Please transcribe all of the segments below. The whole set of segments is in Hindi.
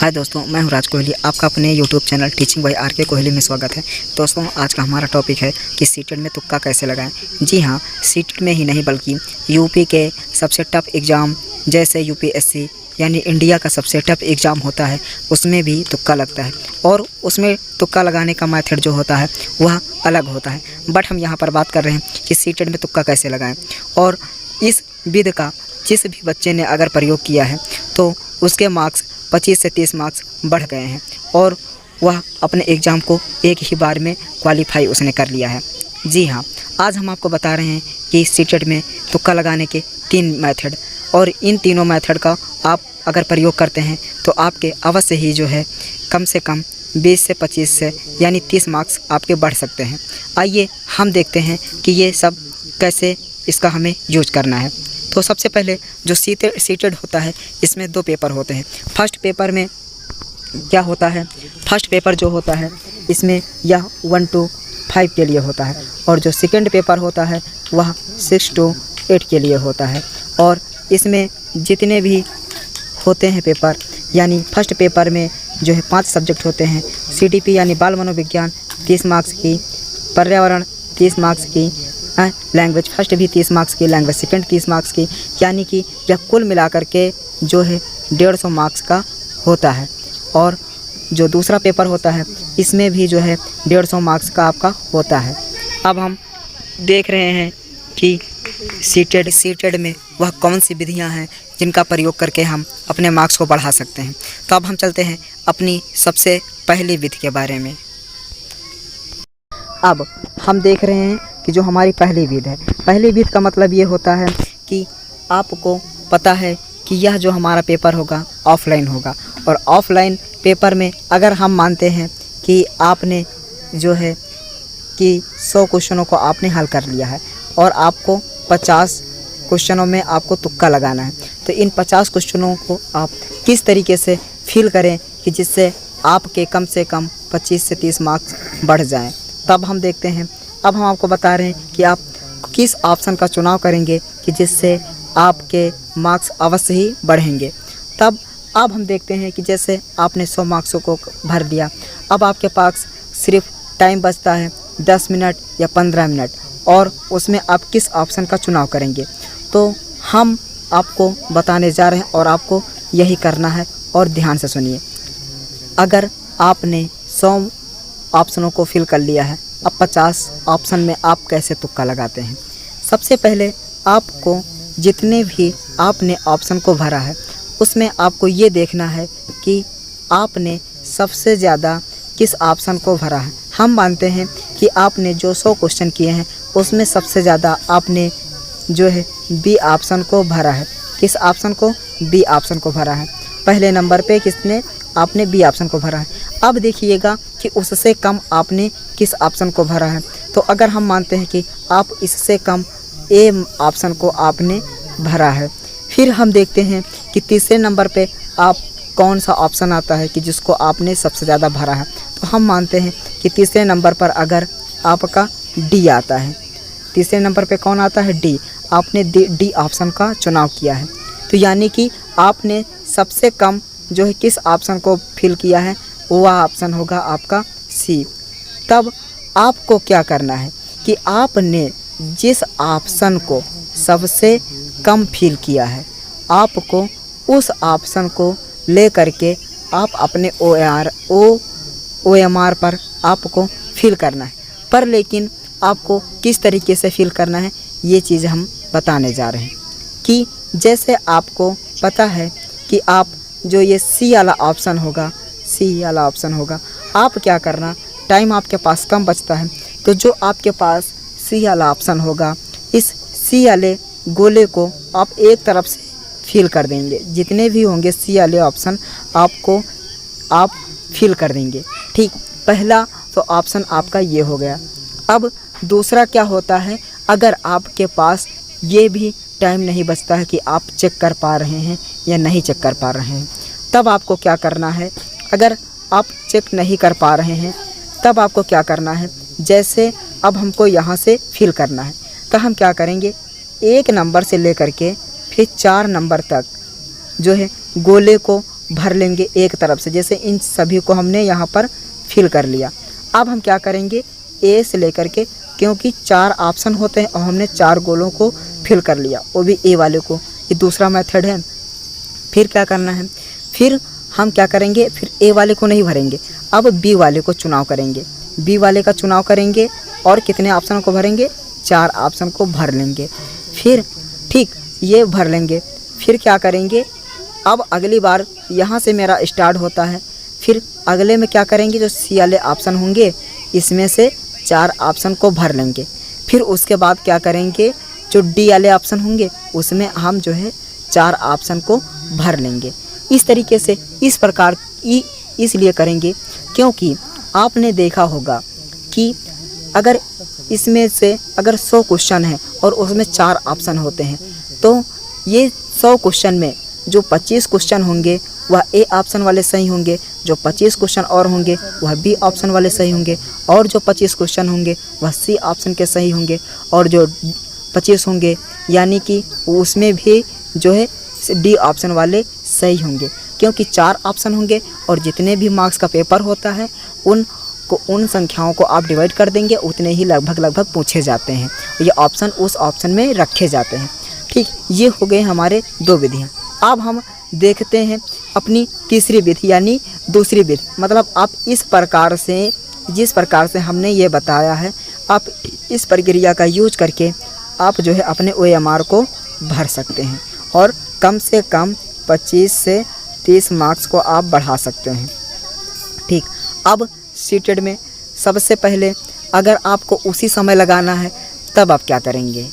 हाय दोस्तों, मैं हूं राज कोहली। आपका अपने YouTube channel teaching by R K Kohli में स्वागत है। दोस्तों, आज का हमारा टॉपिक है कि सीटेट में तुक्का कैसे लगाएं। जी हां, सीटेट में ही नहीं बल्कि यूपी के सबसे टफ एग्ज़ाम जैसे यूपीएससी यानी इंडिया का सबसे टफ एग्ज़ाम होता है, उसमें भी तुक्का लगता है और उसमें तुक्का लगाने का मेथड जो होता है वह अलग होता है। बट हम यहाँ पर बात कर रहे हैं कि सीटेट में तुक्का कैसे लगाएँ। और इस विधि का जिस भी बच्चे ने अगर प्रयोग किया है तो उसके मार्क्स 25 से 30 मार्क्स बढ़ गए हैं और वह अपने एग्ज़ाम को एक ही बार में क्वालिफाई उसने कर लिया है। जी हाँ, आज हम आपको बता रहे हैं कि सीटेट में तुक्का लगाने के 3 मेथड, और इन तीनों मेथड का आप अगर प्रयोग करते हैं तो आपके अवश्य ही जो है कम से कम 20 से 25 से यानी 30 मार्क्स आपके बढ़ सकते हैं। आइए हम देखते हैं कि ये सब कैसे इसका हमें यूज करना है। तो सबसे पहले जो सीटेट होता है इसमें 2 पेपर होते हैं। फर्स्ट पेपर में क्या होता है, फर्स्ट पेपर जो होता है इसमें यह 1 to 5 के लिए होता है और जो सेकंड पेपर होता है वह 6 to 8 के लिए होता है। और इसमें जितने भी होते हैं पेपर, यानी फर्स्ट पेपर में जो है 5 सब्जेक्ट होते हैं। CDP यानी बाल मनोविज्ञान 30 मार्क्स की, पर्यावरण 30 मार्क्स की, लैंग्वेज फर्स्ट भी 30 मार्क्स की, लैंग्वेज सेकंड 30 मार्क्स की, यानी कि यह कुल मिलाकर के जो है 150 मार्क्स का होता है। और जो दूसरा पेपर होता है इसमें भी जो है 150 मार्क्स का आपका होता है। अब हम देख रहे हैं कि सीटेट में वह कौन सी विधियां हैं जिनका प्रयोग करके हम अपने मार्क्स को बढ़ा सकते हैं। तो अब हम चलते हैं अपनी सबसे पहली विधि के बारे में। अब हम देख रहे हैं कि जो हमारी पहली विधि है, पहली विधि का मतलब ये होता है कि आपको पता है कि यह जो हमारा पेपर होगा ऑफलाइन होगा, और ऑफलाइन पेपर में अगर हम मानते हैं कि आपने जो है कि 100 क्वेश्चनों को आपने हल कर लिया है और आपको 50 क्वेश्चनों में आपको तुक्का लगाना है, तो इन 50 क्वेश्चनों को आप किस तरीके से फिल करें कि जिससे आपके कम से कम 25 से 30 मार्क्स बढ़ जाएं। तब हम देखते हैं, अब हम आपको बता रहे हैं कि आप किस ऑप्शन का चुनाव करेंगे कि जिससे आपके मार्क्स अवश्य ही बढ़ेंगे। तब अब हम देखते हैं कि जैसे आपने 100 मार्क्सों को भर दिया, अब आपके पास सिर्फ टाइम बचता है 10 मिनट या 15 मिनट, और उसमें आप किस ऑप्शन का चुनाव करेंगे। तो हम आपको बताने जा रहे हैं और आपको यही करना है, और ध्यान से सुनिए। अगर आपने 100 ऑप्शनों को फिल कर लिया है, अब 50 ऑप्शन में आप कैसे तुक्का लगाते हैं। सबसे पहले आपको जितने भी आपने ऑप्शन को भरा है उसमें आपको ये देखना है कि आपने सबसे ज़्यादा किस ऑप्शन को भरा है। हम मानते हैं कि आपने जो 100 क्वेश्चन किए हैं उसमें सबसे ज़्यादा आपने जो है बी ऑप्शन को भरा है। किस ऑप्शन को? बी ऑप्शन को भरा है। पहले नंबर पे किसने? आपने बी ऑप्शन को भरा है। अब देखिएगा कि उससे कम आपने किस ऑप्शन को भरा है। तो अगर हम मानते हैं कि आप इससे कम ए ऑप्शन को आपने भरा है, फिर हम देखते हैं कि तीसरे नंबर पे आप कौन सा ऑप्शन आता है कि जिसको आपने सबसे ज़्यादा भरा है। तो हम मानते हैं कि तीसरे नंबर पर अगर आपका डी आता है, तीसरे नंबर पे कौन आता है? डी। आपने डी ऑप्शन का चुनाव किया है, तो यानी कि आपने सबसे कम जो है किस ऑप्शन को फिल किया है, वह ऑप्शन होगा आपका सी। तब आपको क्या करना है कि आपने जिस ऑप्शन को सबसे कम फिल किया है, आपको उस ऑप्शन को ले करके आप अपने OMR पर आपको फिल करना है। पर लेकिन आपको किस तरीके से फिल करना है ये चीज़ हम बताने जा रहे हैं। कि जैसे आपको पता है कि आप जो ये सी वाला ऑप्शन होगा, सी वाला ऑप्शन होगा, आप क्या करना, टाइम आपके पास कम बचता है, तो जो आपके पास सी वाला ऑप्शन होगा, इस सी वाले गोले को आप एक तरफ से फिल कर देंगे। जितने भी होंगे सी वाले ऑप्शन आपको आप फिल कर देंगे। ठीक, पहला तो ऑप्शन आपका ये हो गया। अब दूसरा क्या होता है, अगर आपके पास ये भी टाइम नहीं बचता है कि आप चेक कर पा रहे हैं या नहीं चेक कर पा रहे हैं, तब आपको क्या करना है। अगर आप चेक नहीं कर पा रहे हैं तब आपको क्या करना है, जैसे अब हमको यहाँ से फिल करना है, तो हम क्या करेंगे, 1 नंबर से लेकर के फिर 4 नंबर तक जो है गोले को भर लेंगे एक तरफ से। जैसे इन सभी को हमने यहाँ पर फिल कर लिया। अब हम क्या करेंगे, ए से लेकर के, क्योंकि 4 ऑप्शन होते हैं और हमने 4 गोलों को फिल कर लिया, वो भी ए वाले को। ये दूसरा मेथड है। फिर क्या करना है, फिर हम क्या करेंगे, फिर ए वाले को नहीं भरेंगे, अब बी वाले को चुनाव करेंगे। बी वाले का चुनाव करेंगे और कितने ऑप्शन को भरेंगे, 4 ऑप्शन को भर लेंगे। फिर ठीक ये भर लेंगे। फिर क्या करेंगे, अब अगली बार यहाँ से मेरा स्टार्ट होता है। फिर अगले में क्या करेंगे, जो सी वाले ऑप्शन होंगे इसमें से 4 ऑप्शन को भर लेंगे। फिर उसके बाद क्या करेंगे, जो डी वाले ऑप्शन होंगे उसमें हम जो है 4 ऑप्शन को भर लेंगे। इस तरीके से इस प्रकार इसलिए करेंगे क्योंकि आपने देखा होगा कि अगर इसमें से अगर 100 क्वेश्चन है और उसमें 4 ऑप्शन होते हैं, तो ये 100 क्वेश्चन में जो 25 क्वेश्चन होंगे वह ए ऑप्शन वाले सही होंगे, जो 25 क्वेश्चन और होंगे वह बी ऑप्शन वाले सही होंगे, और जो 25 क्वेश्चन होंगे वह सी ऑप्शन के सही होंगे, और जो 25 होंगे यानी कि उसमें भी जो है डी ऑप्शन वाले सही होंगे। क्योंकि 4 ऑप्शन होंगे और जितने भी मार्क्स का पेपर होता है उन संख्याओं को आप डिवाइड कर देंगे, उतने ही लगभग पूछे जाते हैं। ये ऑप्शन उस ऑप्शन में रखे जाते हैं। ठीक, ये हो गए हमारे 2 विधियाँ। अब हम देखते हैं अपनी तीसरी विधि यानी दूसरी विधि। मतलब आप इस प्रकार से, जिस प्रकार से हमने ये बताया है, आप इस प्रक्रिया का यूज करके आप जो है अपने OMR को भर सकते हैं और कम से कम 25 से 30 मार्क्स को आप बढ़ा सकते हैं। ठीक, अब सीटेड में सबसे पहले अगर आपको उसी समय लगाना है तब आप क्या करेंगे,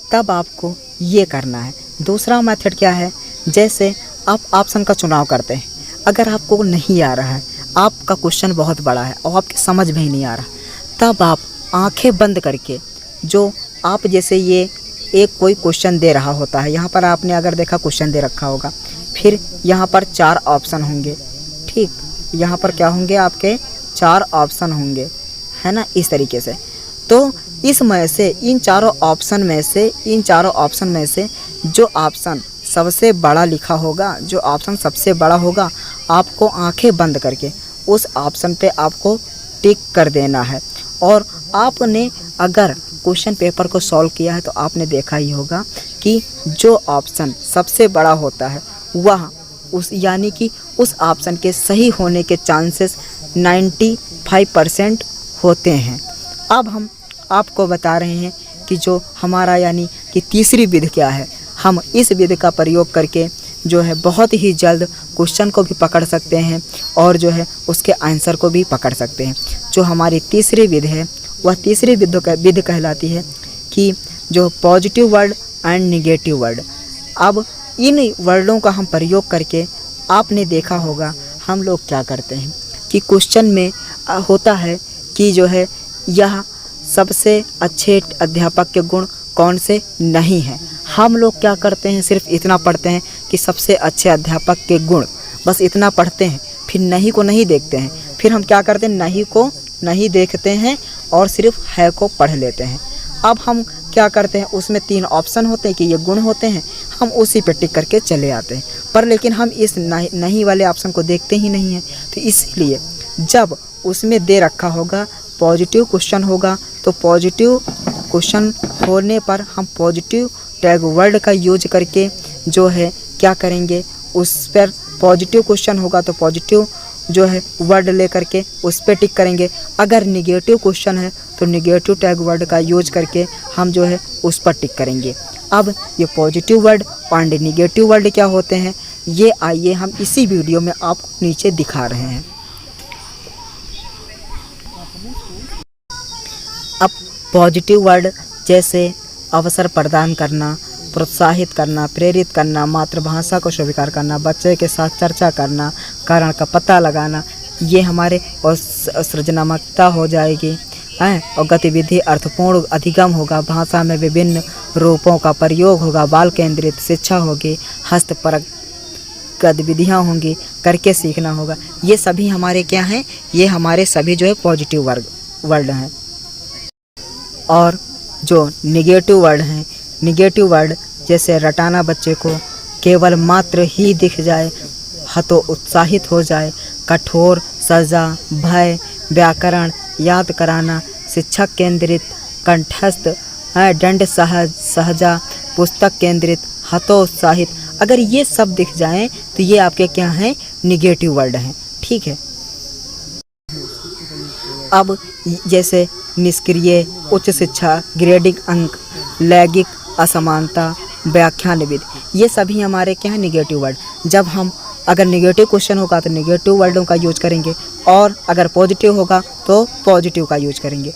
तब आपको ये करना है। दूसरा मेथड क्या है, जैसे आप ऑप्शन का चुनाव करते हैं, अगर आपको नहीं आ रहा है, आपका क्वेश्चन बहुत बड़ा है और आपके समझ में ही नहीं आ रहा, तब आप आंखें बंद करके, जो आप जैसे ये एक कोई क्वेश्चन दे रहा होता है, यहाँ पर आपने अगर देखा क्वेश्चन दे रखा होगा, फिर यहाँ पर 4 ऑप्शन होंगे। ठीक, यहाँ पर क्या होंगे, आपके 4 ऑप्शन होंगे, है ना, इस तरीके से। तो इसमें से इन चारों ऑप्शन में से जो ऑप्शन सबसे बड़ा लिखा होगा, जो ऑप्शन सबसे बड़ा होगा, आपको आंखें बंद करके उस ऑप्शन पे आपको टिक कर देना है। और आपने अगर क्वेश्चन पेपर को सॉल्व किया है तो आपने देखा ही होगा कि जो ऑप्शन सबसे बड़ा होता है वह यानी कि उस ऑप्शन के सही होने के चांसेस 95% होते हैं। अब हम आपको बता रहे हैं कि जो हमारा यानी कि तीसरी विधि क्या है। हम इस विधि का प्रयोग करके जो है बहुत ही जल्द क्वेश्चन को भी पकड़ सकते हैं और जो है उसके आंसर को भी पकड़ सकते हैं। जो हमारी तीसरी विधि है वह तीसरी विधि कहलाती है कि जो positive word and negative word. अब इन वर्डों का हम प्रयोग करके आपने देखा होगा हम लोग क्या करते हैं कि क्वेश्चन में होता है कि जो है यह सबसे अच्छे अध्यापक के गुण कौन से नहीं हैं। हम लोग क्या करते हैं, सिर्फ इतना पढ़ते हैं कि सबसे अच्छे अध्यापक के गुण, बस इतना पढ़ते हैं, फिर नहीं को नहीं देखते हैं। फिर हम क्या करते हैं, नहीं को नहीं देखते हैं और सिर्फ है को पढ़ लेते हैं। अब हम क्या करते हैं, उसमें 3 ऑप्शन होते हैं कि ये गुण होते हैं, हम उसी पे टिक करके चले आते हैं। पर लेकिन हम इस नहीं वाले ऑप्शन को देखते ही नहीं हैं। तो इसलिए जब उसमें दे रखा होगा पॉजिटिव क्वेश्चन होगा, तो पॉजिटिव क्वेश्चन होने पर हम पॉजिटिव टैग वर्ड का यूज करके जो है क्या करेंगे, उस पर पॉजिटिव क्वेश्चन होगा तो पॉजिटिव जो है वर्ड लेकर के उस पर टिक करेंगे। अगर निगेटिव क्वेश्चन है तो निगेटिव टैग वर्ड का यूज करके हम जो है उस पर टिक करेंगे। अब ये पॉजिटिव वर्ड और निगेटिव वर्ड क्या होते हैं, ये आइए हम इसी वीडियो में आपको नीचे दिखा रहे हैं। अब पॉजिटिव वर्ड जैसे अवसर प्रदान करना, प्रोत्साहित करना, प्रेरित करना, मातृभाषा को स्वीकार करना, बच्चे के साथ चर्चा करना, कारण का पता लगाना, ये हमारे और सृजनात्मकता हो जाएगी हैं। और गतिविधि अर्थपूर्ण अधिगम होगा, भाषा में विभिन्न रूपों का प्रयोग होगा, बाल केंद्रित शिक्षा होगी, हस्तपरक गतिविधियाँ होंगी, करके सीखना होगा। ये सभी हमारे क्या हैं, ये हमारे सभी जो है पॉजिटिव वर्ड हैं। और जो निगेटिव वर्ड हैं, निगेटिव वर्ड जैसे रटाना बच्चे को, केवल मात्र ही दिख जाए, हतो उत्साहित हो जाए, कठोर, सजा, भय, व्याकरण, याद कराना, शिक्षक केंद्रित, कंठस्थ, दंड सहजा, पुस्तक केंद्रित, हतोत्साहित, अगर ये सब दिख जाएं तो ये आपके क्या हैं, निगेटिव वर्ड हैं। ठीक है। अब जैसे निष्क्रिय, उच्च शिक्षा, ग्रेडिंग अंक, लैंगिक असमानता, व्याख्यानविद, ये सभी हमारे क्या हैं, निगेटिव वर्ड। जब हम अगर निगेटिव क्वेश्चन होगा तो निगेटिव वर्डों का यूज करेंगे और अगर पॉजिटिव होगा तो पॉजिटिव का यूज करेंगे।